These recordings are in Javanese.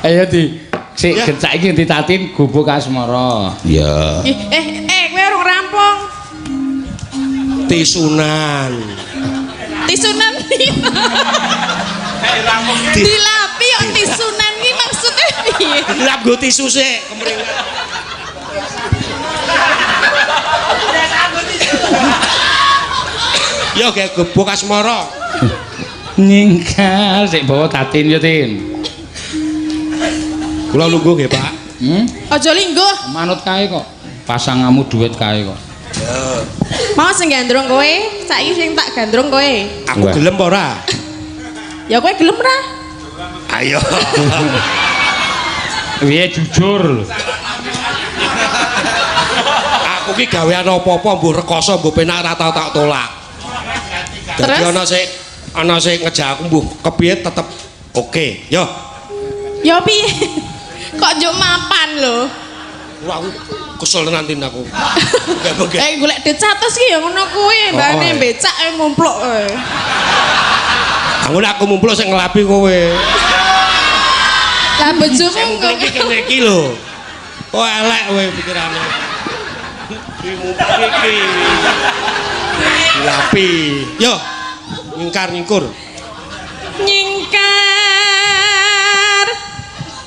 Ayo di sik saiki ditatin gubuk asmara. Ya. Kowe urung rampung. Tisunan. Tisunan piye? Dilapi kok tisunan ki maksudnya piye? Dilap nggo tisu sik kemringan. Yo ge gubuk asmara. Nyingkal sik bawa tatin yo Tin. Kula lungguh nggih, Pak. Aja lingguh. Manut kae kok. Pasangamu duit kae kok. Mau sing gandrung kowe, saiki sing tak gandrung kowe. Aku gelem apa ora? Ya kowe gelem ra? Ayo. Piye jujur. Aku ki gawean apa-apa mbuh rekoso mbuh penak ora tau tak tolak. Dadi ana sing ngejak aku mbuh kepiye tetep oke. Yo. Ya piye? Kok njuk mapan lho. Wah, aku kesel nanti aku. Golek duit 100 ki ya ngono kuwi, mbane becak ngumpluk kowe. Aku mumpluk sing ngelapi kowe. Lah bojomu Mumpluk iki kene iki lho. Oh elek kowe pikirane. Mumpluk iki. Ngelapi. Yo. Nyingkar-nyingkur.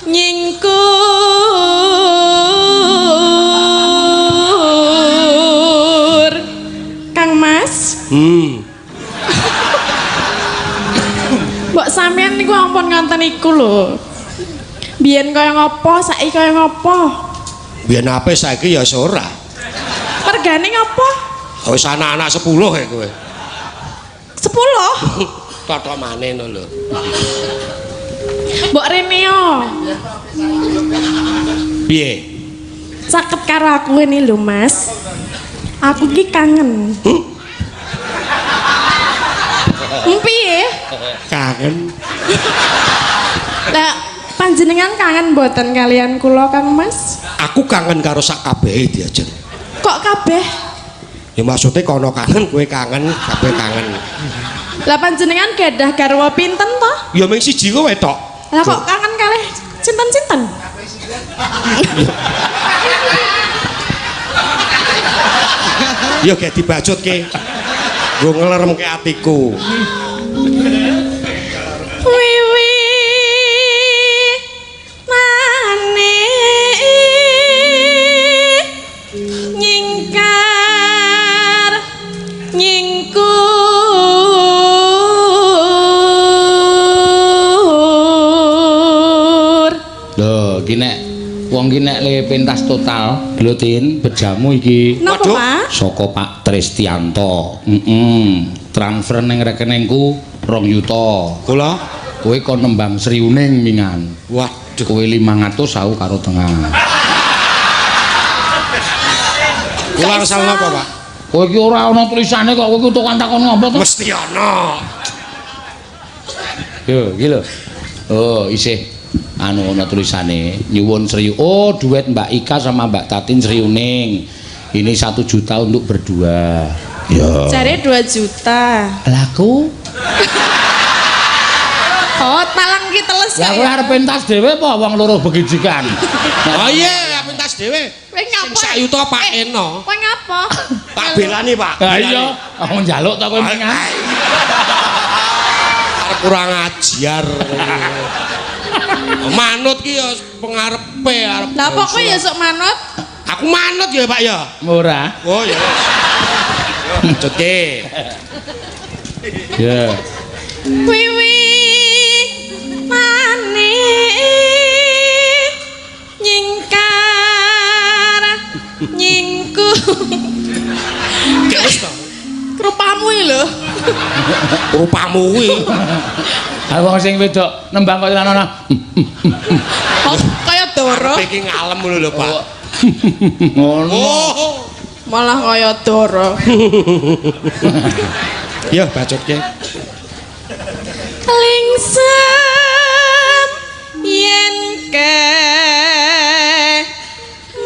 Nyingkur Kang Mas Mbok sampean niku ampun ngonten iku lho. Biyen kaya ngopo, saiki kaya ngopo? Biyen ape saiki ya ora. Mergane ngopo? Wis anak-anak 10 kae kowe. 10? Totok maneh no lho. Mbok rene yo. Piye? Caket karo aku ini lho Mas. Aku ki kangen. Piye? Kangen. Lah panjenengan kangen mboten kalian kula Kang Mas? Aku kangen karo sak kabehe diajen. Kok kabeh? Ya maksudnya kono kangen kowe kangen, kabeh kangen. Lah panjenengan gadah garwa pinten to? Ya mung siji kowe tok. Lah kok kangen kalih cinten-cinten? Ya gak dibajutke. Nggo ngleremke atiku. Wiwi mane nyingkar nyingkur. Lho, iki nek wong ki nek le pentas total Glotin bejamu iki. Napa, Pak? Saka Pak Tristianto. Transfer ning rekeningku 2 yuta. Kula Kowe kon nembang Sriuning mingan. waduh Kowe 500 aku karo tengah. kula kesal napa, Pak? Kowe iki ora ana tulisane kok kowe tukang takon ngopo to? Mesti ana. Yo, iki lho. Oh, isih anu ana tulisane nyuwun duet Mbak Ika sama Mbak Tatin Sriuning. Ini 1 juta untuk berdua. Ya. Jare 2 juta. Laku. Oh, talang ki teles Ya kowe arep pentas dhewe apa wong loro begijikan? Oh iya, pentas dhewe. Kowe ngapa? Sak yuta Pak Eno. Kowe ngapa? Tak belani, Pak. Ha iya, aku njaluk ta kowe mengan. Arep kurang ajar. Manut ki ya pengarepe arep. Lah apa kowe ya sok manut? Aku manut ya, Pak ya. Ora. Oh ya. Lanjutke. Ya. Wiwi mane nyingkar nyingku. Gak wis to. Rupamu iki lho. Rupamu kuwi. Ha wong sing wedok nembang kaya ana. Oh, kaya doro. Iki ngalem ngono lho, Pak. Ngono. Oh. Malah kaya doro. Ya, bacotke. Lingsem yen ke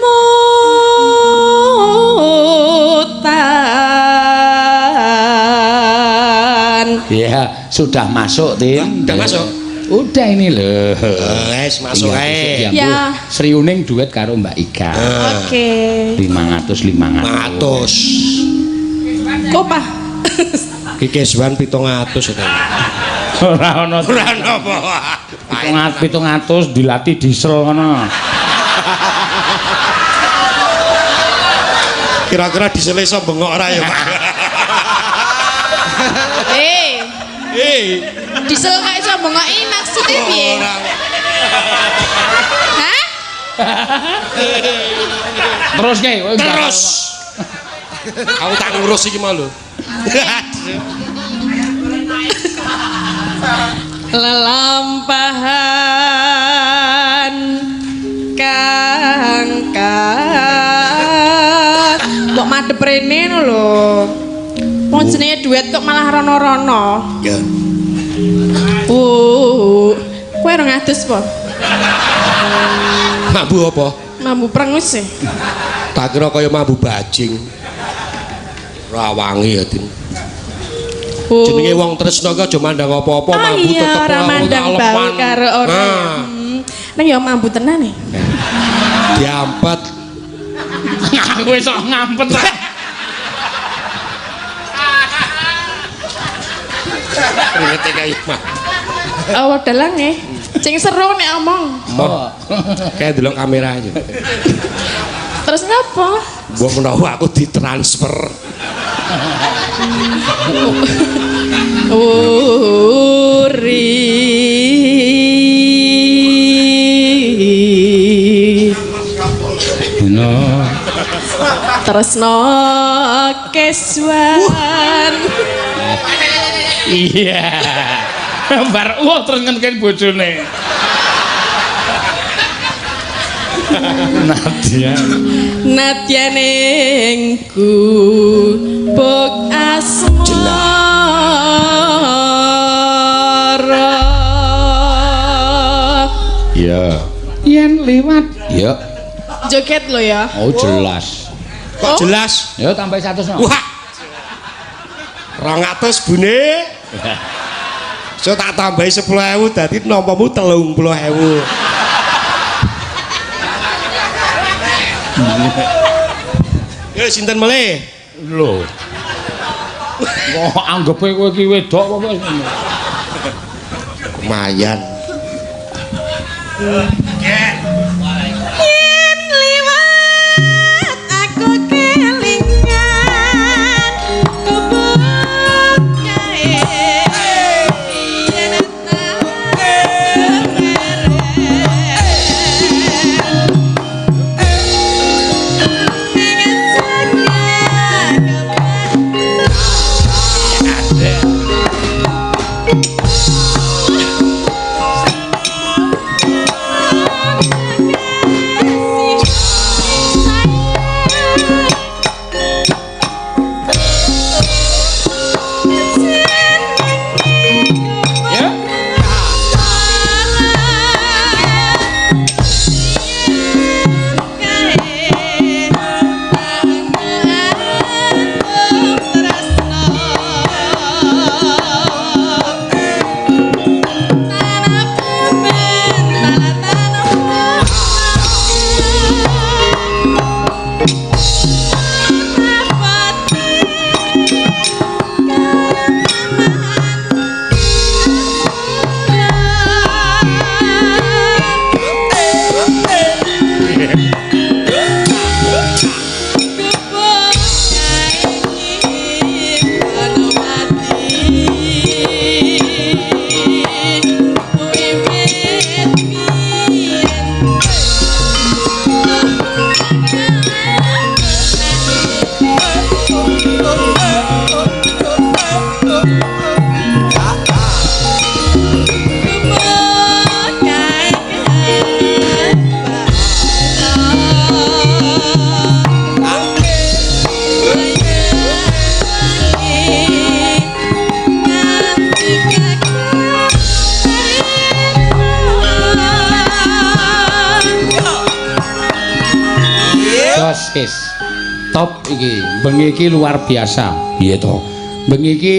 mutan. Ya, sudah masuk, Tin. Udah masuk. Udah ini loh. Wes masuk ae. Ya. Sri Uning duet karo Mbak Ika. Oke. 500. Kok Pak? Ki Keswan 700 itu. Ora ono. Ora napa. 700 dilatih diesel ngono. Kira-kira disele iso bengok ora ya, Pak? Diesel gak iso bengoki maksudnya piye? Hah? Terus ke? Terus. Aku tak ngurus iki mau lho. Lelampahan kangkat kok madhep rene lho. Wong jenenge duet kok malah rono-rono. Ya. Kowe ora ngadus po? Mambu apa? Mambu prengus e. Tak kira kaya mambu bajing. Ora wangi ya, Din. Jenenge wong tresno ki aja mandang apa-apa, mambu tetep ora mandang bau karo ora. Nang ya mambu tenan e. Diampet. Aku iso ngampet. Ngete kae mah. Oh, dalang e. Sing seru nek omong. Kayak delok kamera aja. Terus ngapa? Mbok menawa aku ditransfer. Tresno Keswan. Iya. Bar terus ngene bojone. Nadia nengku bok asmara. Ya. Yen liwat. Ya. Joget lo ya. Oh jelas. Kok jelas? Ya tambah 100 no. Wah. 200 Bune. So tak tambahi 10.000 dadi nompamu 30.000. Ya sinten meleh? Lho. Kok anggepe kowe iki wedok apa wis ngono? Lumayan. Yen liwat aku kelingan kebun kae. Yen Top iki, bengi iki luar biasa. Piye to? Bengi iki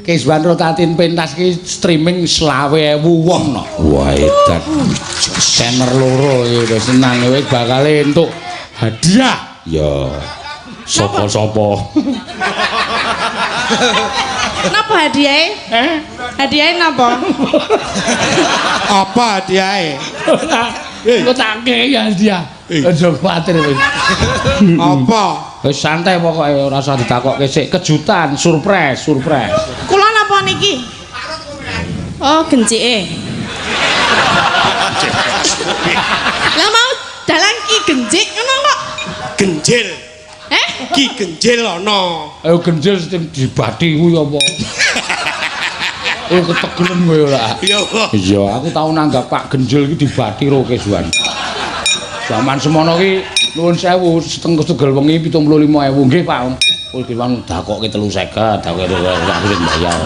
Kezwan Rotatin pentas ki streaming 20.000 wong no. Wah edan. Channel loro iki wis senang wis bakal entuk hadiah. Ya. Sopo-sopo. Napa hadiahe? Hadiahe napa? Apa hadiahe? Kok tak kei hadiah. Aja kuwatir wis. Apa? Wis santai pokoke ora usah ditakokke sik kejutan, surprise. Kula napa niki? Oh, gencike. Lah mau dalan ki gencik ngono kok. Genjil. Ki genjil ana. Ayo genjil sing dibati kuwi apa? Oh ketegelen kowe ora. Iya, aku tau nanggap Pak Genjil iki dibati ro Kezwan. Zaman semono ki nuwun sewu setengah tugel wengi 75.000 nggih Pak. Kowe Kezwan dakokke 350, dakokke aku sing bayar.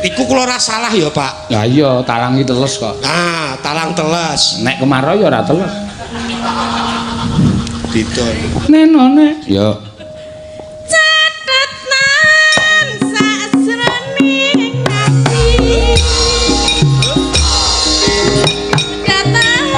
Iku kula ora salah ya, Pak. Lah iya, talangi teles kok. Ah, talang teles. Nek kemarau ya ora teles. Didol. Nenone. Ya. Catetan sasroning ati. Datang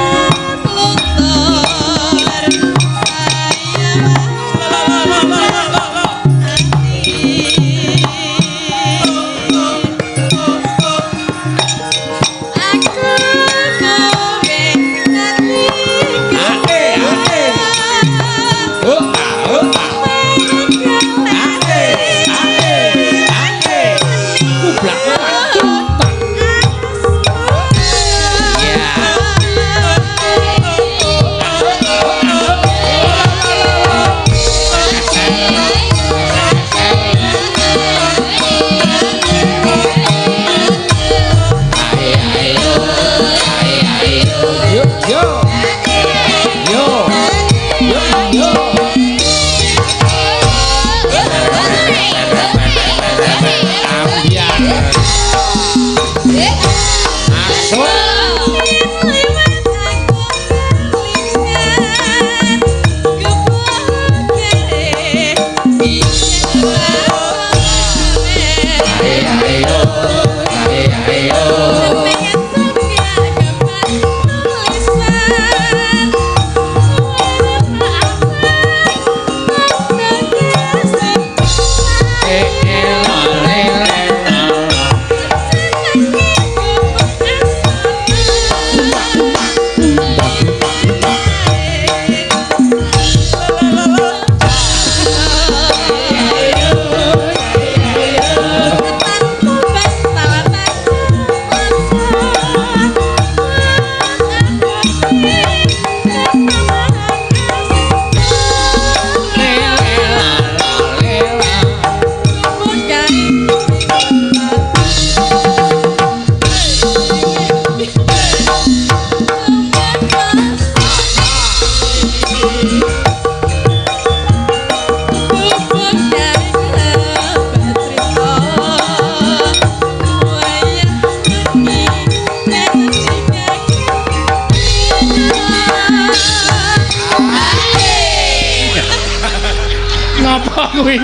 luntur kuwi.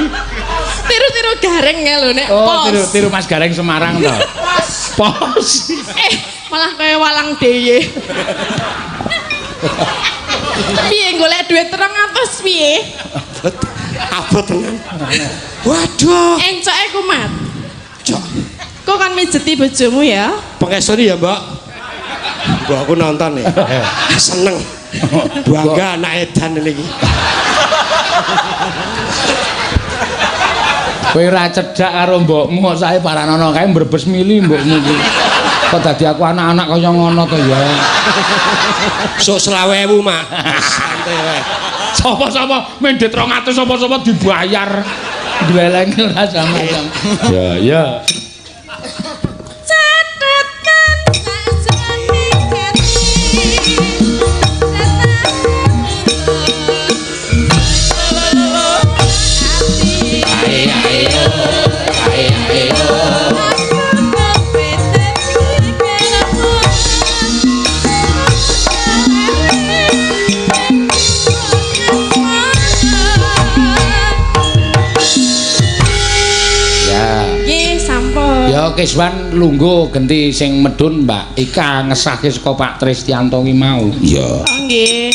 Tiru-tiru Gareng ya lho nek pos. Oh, tiru Mas Gareng Semarang to. Pos. Malah kaya walang deye. Piye golek duit 300 piye? Abot tenan. Waduh. Encoke kumat. Cok. Kok kan mijeti bojomu ya? Pengesoni ya, Mbak. Mbak aku nonton nih. Seneng. Bangga anak edan iki. Kowe ra cedhak karo mbokmu kok sae paranono kae mbrebes mili mbokmu iki. Kok dadi aku anak-anak kaya ngono to ya. Sok 20.000, Mak. Santai wae. Sapa-sapa mendhet 200 sapa-sapa dibayar. Glelenge ora sama-sama. Ya, ya. Ya Keswan lungguh genti sing medun Mbak Ika ngesahke saka Pak Tristianto ki mau. Iya. Oh nggih.